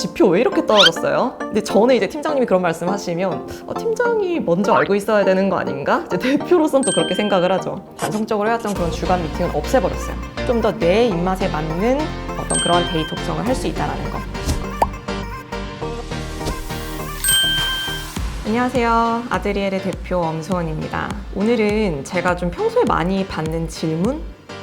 지표 왜 이렇게 떨어졌어요? 근데 전에 이제 팀장님이 그런 말씀 하시면 팀장이 먼저 알고 있어야 되는 거 아닌가? 이제 대표로서는 또 그렇게 생각을 하죠. 단성적으로 해왔던 그런 주간 미팅은 없애버렸어요. 좀 더 내 입맛에 맞는 어떤 그런 데이터 구성을 할 수 있다는 거. 안녕하세요. 아드리엘의 대표 엄수원입니다. 오늘은 제가 좀 평소에 많이 받는 질문?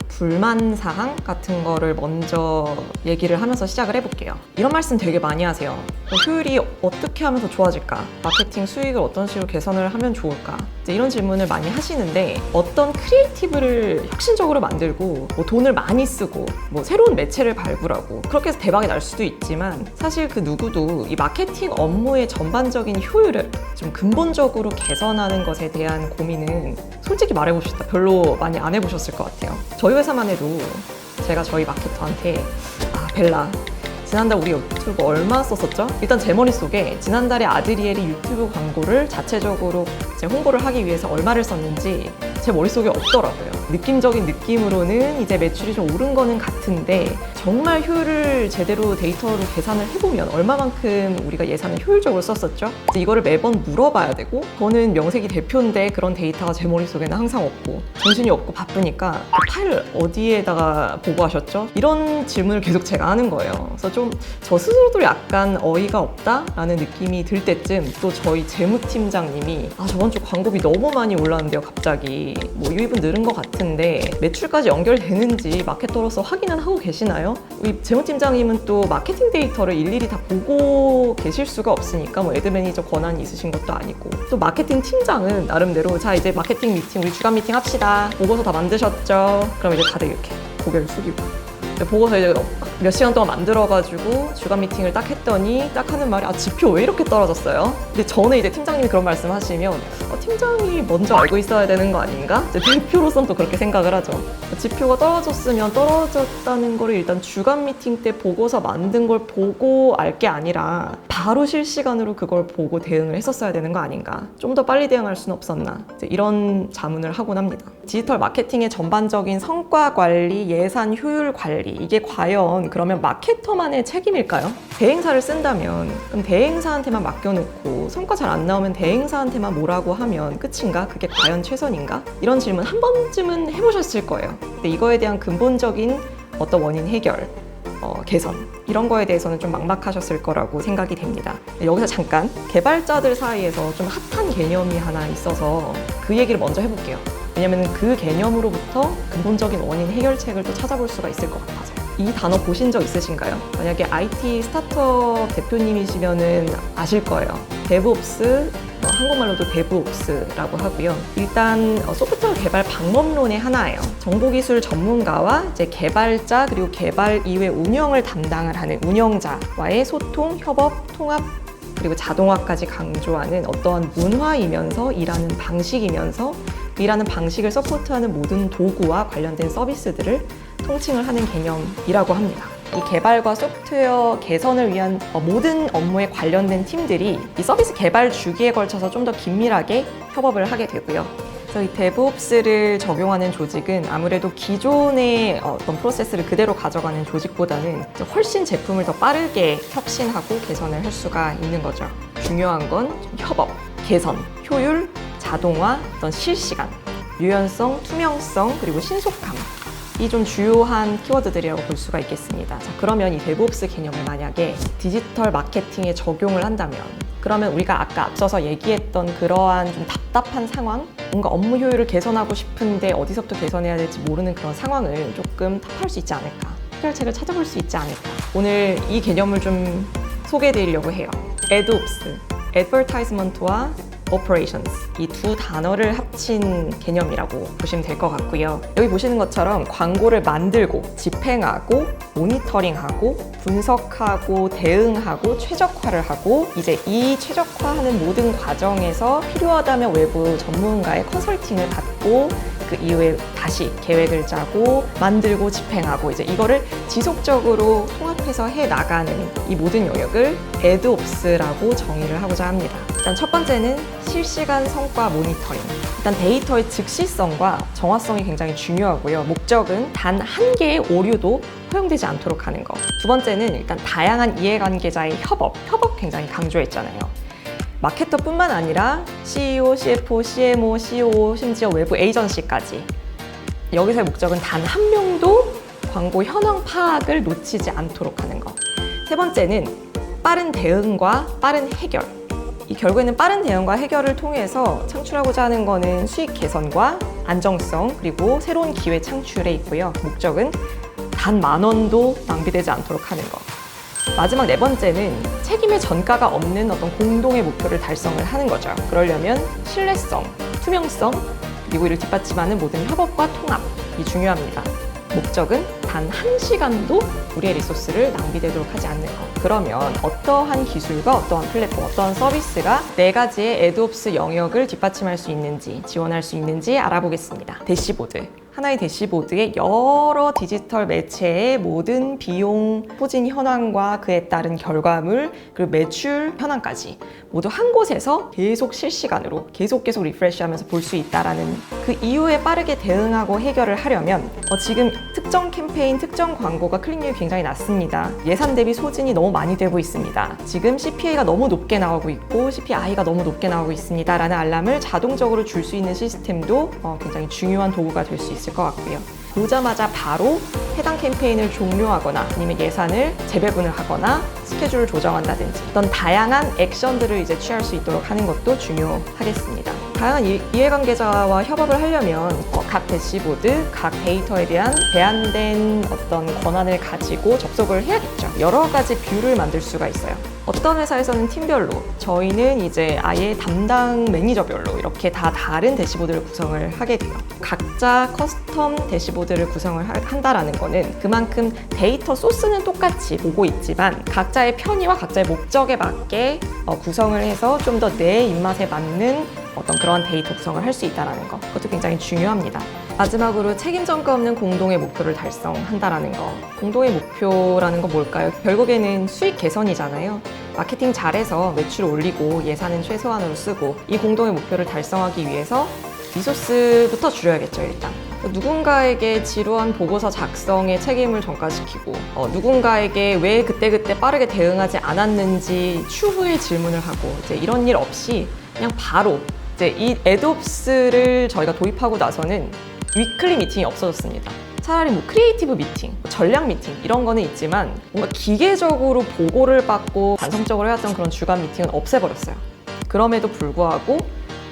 불만사항 같은 거를 먼저 얘기를 하면서 시작을 해볼게요. 이런 말씀 되게 많이 하세요. 효율이 어떻게 하면 더 좋아질까? 마케팅 수익을 어떤 식으로 개선을 하면 좋을까? 이제 이런 질문을 많이 하시는데 어떤 크리에이티브를 혁신적으로 만들고 돈을 많이 쓰고 새로운 매체를 발굴하고 그렇게 해서 대박이 날 수도 있지만 사실 그 누구도 이 마케팅 업무의 전반적인 효율을 좀 근본적으로 개선하는 것에 대한 고민은 솔직히 말해봅시다. 별로 많이 안 해보셨을 것 같아요. 저희 회사만 해도 제가 저희 마케터한테 벨라 지난달 우리 유튜브 얼마 썼었죠? 일단 제 머릿속에 지난달에 아드리엘이 유튜브 광고를 자체적으로 이제 홍보를 하기 위해서 얼마를 썼는지 제 머릿속에 없더라고요. 느낌적인 느낌으로는 이제 매출이 좀 오른 거는 같은데 정말 효율을 제대로 데이터로 계산을 해보면 얼마만큼 우리가 예산을 효율적으로 썼었죠? 이제 이거를 매번 물어봐야 되고 저는 명색이 대표인데 그런 데이터가 제 머릿속에는 항상 없고 정신이 없고 바쁘니까 그 파일을 어디에다가 보고하셨죠? 이런 질문을 계속 제가 하는 거예요. 그래서 좀 저 스스로도 약간 어이가 없다라는 느낌이 들 때쯤 또 저희 재무팀장님이 저번 주 광고비 너무 많이 올랐는데요 갑자기 유입은 늘은 것 같은데 매출까지 연결되는지 마케터로서 확인은 하고 계시나요? 우리 재무팀장님은 또 마케팅 데이터를 일일이 다 보고 계실 수가 없으니까 애드 매니저 권한이 있으신 것도 아니고 또 마케팅 팀장은 나름대로 자 이제 마케팅 미팅 우리 주간 미팅 합시다 보고서 다 만드셨죠? 그럼 이제 다들 이렇게 고개를 숙이고 보고서 이제 몇 시간 동안 만들어가지고 주간 미팅을 딱 했더니 딱 하는 말이 지표 왜 이렇게 떨어졌어요? 근데 전에 이제 팀장님이 그런 말씀 하시면 팀장이 먼저 알고 있어야 되는 거 아닌가? 이제 대표로서는 또 그렇게 생각을 하죠. 지표가 떨어졌으면 떨어졌다는 거를 일단 주간 미팅 때 보고서 만든 걸 보고 알 게 아니라 바로 실시간으로 그걸 보고 대응을 했었어야 되는 거 아닌가? 좀 더 빨리 대응할 수는 없었나? 이제 이런 자문을 하곤 합니다. 디지털 마케팅의 전반적인 성과 관리, 예산 효율 관리 이게 과연 그러면 마케터만의 책임일까요? 대행사를 쓴다면 그럼 대행사한테만 맡겨놓고 성과 잘 안 나오면 대행사한테만 뭐라고 하면 끝인가? 그게 과연 최선인가? 이런 질문 한 번쯤은 해보셨을 거예요. 근데 이거에 대한 근본적인 어떤 원인 해결, 개선 이런 거에 대해서는 좀 막막하셨을 거라고 생각이 됩니다. 여기서 잠깐 개발자들 사이에서 좀 핫한 개념이 하나 있어서 그 얘기를 먼저 해볼게요. 왜냐면 그 개념으로부터 근본적인 원인 해결책을 또 찾아볼 수가 있을 것 같아서. 이 단어 보신 적 있으신가요? 만약에 IT 스타트업 대표님이시면은 아실 거예요. 데브옵스, 한국말로도 데브옵스라고 하고요. 일단 소프트웨어 개발 방법론의 하나예요. 정보기술 전문가와 이제 개발자 그리고 개발 이후에 운영을 담당을 하는 운영자와의 소통, 협업, 통합 그리고 자동화까지 강조하는 어떠한 문화이면서 일하는 방식이면서 그 일하는 방식을 서포트하는 모든 도구와 관련된 서비스들을 통칭을 하는 개념이라고 합니다. 이 개발과 소프트웨어 개선을 위한 모든 업무에 관련된 팀들이 이 서비스 개발 주기에 걸쳐서 좀 더 긴밀하게 협업을 하게 되고요. 그래서 이 데브옵스를 적용하는 조직은 아무래도 기존의 어떤 프로세스를 그대로 가져가는 조직보다는 훨씬 제품을 더 빠르게 혁신하고 개선을 할 수가 있는 거죠. 중요한 건 협업, 개선, 효율, 자동화, 어떤 실시간, 유연성, 투명성, 그리고 신속함. 이 좀 주요한 키워드들이라고 볼 수가 있겠습니다. 자, 그러면 이 데브옵스 개념을 만약에 디지털 마케팅에 적용을 한다면 그러면 우리가 아까 앞서서 얘기했던 그러한 좀 답답한 상황 뭔가 업무 효율을 개선하고 싶은데 어디서부터 개선해야 될지 모르는 그런 상황을 조금 탑할 수 있지 않을까 해결책을 찾아볼 수 있지 않을까 오늘 이 개념을 좀 소개해 드리려고 해요. AdOps, Advertisement와 Operations 이 두 단어를 합친 개념이라고 보시면 될 것 같고요. 여기 보시는 것처럼 광고를 만들고 집행하고 모니터링하고 분석하고 대응하고 최적화를 하고 이제 이 최적화하는 모든 과정에서 필요하다면 외부 전문가의 컨설팅을 받고 하고 그 이후에 다시 계획을 짜고 만들고 집행하고 이제 이거를 지속적으로 통합해서 해 나가는 이 모든 영역을 AdOps라고 정의를 하고자 합니다. 일단 첫 번째는 실시간 성과 모니터링. 일단 데이터의 즉시성과 정확성이 굉장히 중요하고요. 목적은 단 한 개의 오류도 허용되지 않도록 하는 거. 두 번째는 일단 다양한 이해관계자의 협업 굉장히 강조했잖아요. 마케터뿐만 아니라 CEO, CFO, CMO, COO, 심지어 외부 에이전시까지. 여기서의 목적은 단 한 명도 광고 현황 파악을 놓치지 않도록 하는 거. 세 번째는 빠른 대응과 빠른 해결. 결국에는 빠른 대응과 해결을 통해서 창출하고자 하는 거는 수익 개선과 안정성 그리고 새로운 기회 창출에 있고요. 목적은 단 10,000원도 낭비되지 않도록 하는 거. 마지막 네 번째는 책임의 전가가 없는 어떤 공동의 목표를 달성을 하는 거죠. 그러려면 신뢰성, 투명성, 그리고 이를 뒷받침하는 모든 협업과 통합이 중요합니다. 목적은 단 1시간도 우리의 리소스를 낭비되도록 하지 않는 것. 그러면 어떠한 기술과 어떠한 플랫폼, 어떠한 서비스가 4가지의 애드옵스 영역을 뒷받침할 수 있는지, 지원할 수 있는지 알아보겠습니다. 대시보드. 하나의 대시보드에 여러 디지털 매체의 모든 비용 포진 현황과 그에 따른 결과물 그리고 매출 현황까지 모두 한 곳에서 계속 실시간으로 계속 리프레시하면서 볼 수 있다라는 그 이후에 빠르게 대응하고 해결을 하려면 지금 특정 캠페인, 특정 광고가 클릭률이 굉장히 낮습니다. 예산 대비 소진이 너무 많이 되고 있습니다. 지금 CPA가 너무 높게 나오고 있고 CPI가 너무 높게 나오고 있습니다 라는 알람을 자동적으로 줄 수 있는 시스템도 굉장히 중요한 도구가 될 수 있을 것 같고요. 보자마자 바로 해당 캠페인을 종료하거나 아니면 예산을 재배분을 하거나 스케줄을 조정한다든지 어떤 다양한 액션들을 이제 취할 수 있도록 하는 것도 중요하겠습니다. 다양한 이해관계자와 협업을 하려면 각 대시보드, 각 데이터에 대한 제한된 어떤 권한을 가지고 접속을 해야겠죠. 여러 가지 뷰를 만들 수가 있어요. 어떤 회사에서는 팀별로, 저희는 이제 아예 담당 매니저별로 이렇게 다 다른 대시보드를 구성을 하게 돼요. 각자 커스텀 대시보드를 구성을 한다라는 거는 그만큼 데이터 소스는 똑같이 보고 있지만 각자의 편의와 각자의 목적에 맞게 구성을 해서 좀 더 내 입맛에 맞는 어떤 그런 데이터 구성을 할 수 있다는 거. 그것도 굉장히 중요합니다. 마지막으로 책임전가 없는 공동의 목표를 달성한다라는 거. 공동의 목표라는 건 뭘까요? 결국에는 수익 개선이잖아요. 마케팅 잘해서 매출을 올리고 예산은 최소한으로 쓰고 이 공동의 목표를 달성하기 위해서 리소스부터 줄여야겠죠, 일단. 누군가에게 지루한 보고서 작성에 책임을 전가시키고 누군가에게 왜 그때그때 빠르게 대응하지 않았는지 추후에 질문을 하고 이제 이런 일 없이 그냥 바로 이제 이 애드옵스를 저희가 도입하고 나서는 위클리 미팅이 없어졌습니다. 차라리 뭐 크리에이티브 미팅, 전략 미팅 이런 거는 있지만 뭔가 기계적으로 보고를 받고 반성적으로 해왔던 그런 주간 미팅은 없애버렸어요. 그럼에도 불구하고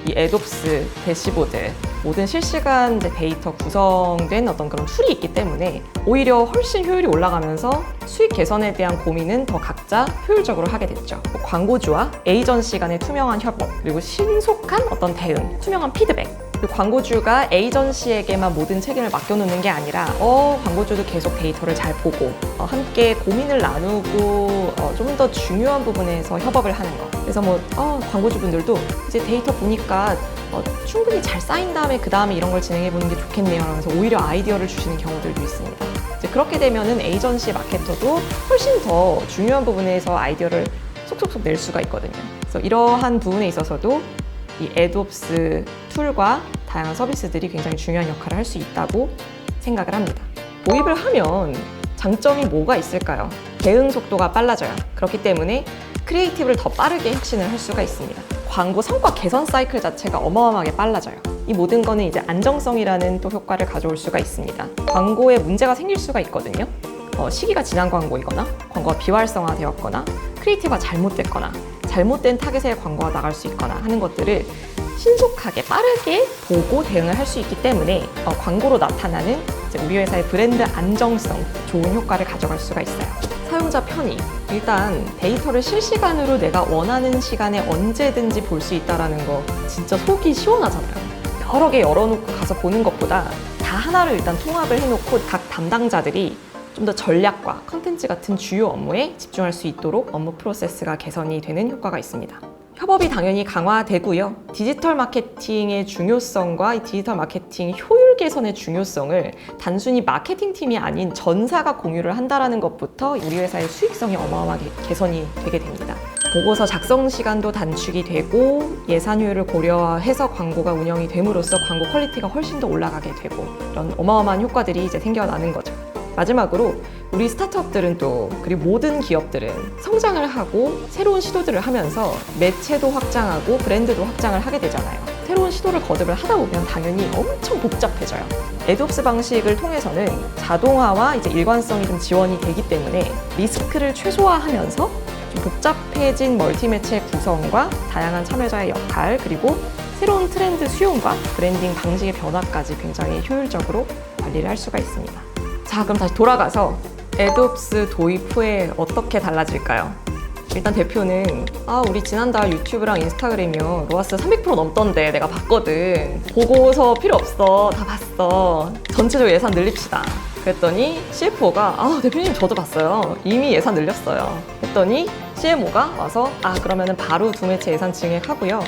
이 애드옵스 대시보드 모든 실시간 데이터 구성된 어떤 그런 툴이 있기 때문에 오히려 훨씬 효율이 올라가면서 수익 개선에 대한 고민은 더 각자 효율적으로 하게 됐죠. 광고주와 에이전시 간의 투명한 협업, 그리고 신속한 어떤 대응, 투명한 피드백. 광고주가 에이전시에게만 모든 책임을 맡겨놓는 게 아니라 광고주도 계속 데이터를 잘 보고 함께 고민을 나누고 좀 더 중요한 부분에서 협업을 하는 거. 그래서 광고주분들도 이제 데이터 보니까 충분히 잘 쌓인 다음에 그 다음에 이런 걸 진행해보는 게 좋겠네요 하면서 오히려 아이디어를 주시는 경우들도 있습니다. 이제 그렇게 되면은 에이전시 마케터도 훨씬 더 중요한 부분에서 아이디어를 속속속 낼 수가 있거든요. 그래서 이러한 부분에 있어서도 이 애드옵스 툴과 다양한 서비스들이 굉장히 중요한 역할을 할 수 있다고 생각을 합니다. 도입을 하면 장점이 뭐가 있을까요? 대응 속도가 빨라져요. 그렇기 때문에 크리에이티브를 더 빠르게 혁신을 할 수가 있습니다. 광고 성과 개선 사이클 자체가 어마어마하게 빨라져요. 이 모든 거는 이제 안정성이라는 또 효과를 가져올 수가 있습니다. 광고에 문제가 생길 수가 있거든요. 시기가 지난 광고이거나 광고가 비활성화되었거나 크리에이티브가 잘못됐거나 잘못된 타겟의 광고가 나갈 수 있거나 하는 것들을 신속하게 빠르게 보고 대응을 할 수 있기 때문에 광고로 나타나는 이제 우리 회사의 브랜드 안정성, 좋은 효과를 가져갈 수가 있어요. 사용자 편의. 일단 데이터를 실시간으로 내가 원하는 시간에 언제든지 볼 수 있다는 거 진짜 속이 시원하잖아요. 여러 개 열어놓고 가서 보는 것보다 다 하나를 일단 통합을 해놓고 각 담당자들이 좀 더 전략과 컨텐츠 같은 주요 업무에 집중할 수 있도록 업무 프로세스가 개선이 되는 효과가 있습니다. 협업이 당연히 강화되고요. 디지털 마케팅의 중요성과 이 디지털 마케팅 효율 개선의 중요성을 단순히 마케팅 팀이 아닌 전사가 공유를 한다는 것부터 우리 회사의 수익성이 어마어마하게 개선이 되게 됩니다. 보고서 작성 시간도 단축이 되고 예산 효율을 고려해서 광고가 운영이 됨으로써 광고 퀄리티가 훨씬 더 올라가게 되고 이런 어마어마한 효과들이 이제 생겨나는 거죠. 마지막으로 우리 스타트업들은 또 그리고 모든 기업들은 성장을 하고 새로운 시도들을 하면서 매체도 확장하고 브랜드도 확장을 하게 되잖아요. 새로운 시도를 거듭을 하다 보면 당연히 엄청 복잡해져요. 애드옵스 방식을 통해서는 자동화와 이제 일관성이 좀 지원이 되기 때문에 리스크를 최소화하면서 좀 복잡해진 멀티매체 구성과 다양한 참여자의 역할 그리고 새로운 트렌드 수용과 브랜딩 방식의 변화까지 굉장히 효율적으로 관리를 할 수가 있습니다. 자, 그럼 다시 돌아가서 애드옵스 도입 후에 어떻게 달라질까요? 일단 대표는 우리 지난달 유튜브랑 인스타그램이요 로아스 300% 넘던데 내가 봤거든. 보고서 필요 없어. 다 봤어. 전체적으로 예산 늘립시다. 그랬더니 CFO가 대표님 저도 봤어요. 이미 예산 늘렸어요. 했더니 CMO가 와서 그러면은 바로 두 매체 예산 증액하고요.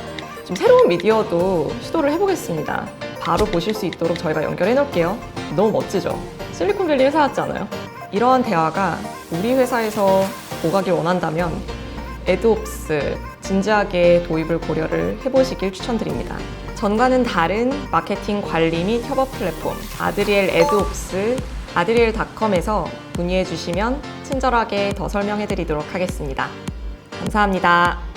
좀 새로운 미디어도 시도를 해보겠습니다. 바로 보실 수 있도록 저희가 연결해 놓을게요. 너무 멋지죠? 실리콘밸리 회사 같지 않아요? 이러한 대화가 우리 회사에서 오가길 원한다면 애드옵스 진지하게 도입을 고려를 해보시길 추천드립니다. 전과는 다른 마케팅 관리 및 협업 플랫폼 아드리엘 애드옵스 adriel.com에서 문의해 주시면 친절하게 더 설명해 드리도록 하겠습니다. 감사합니다.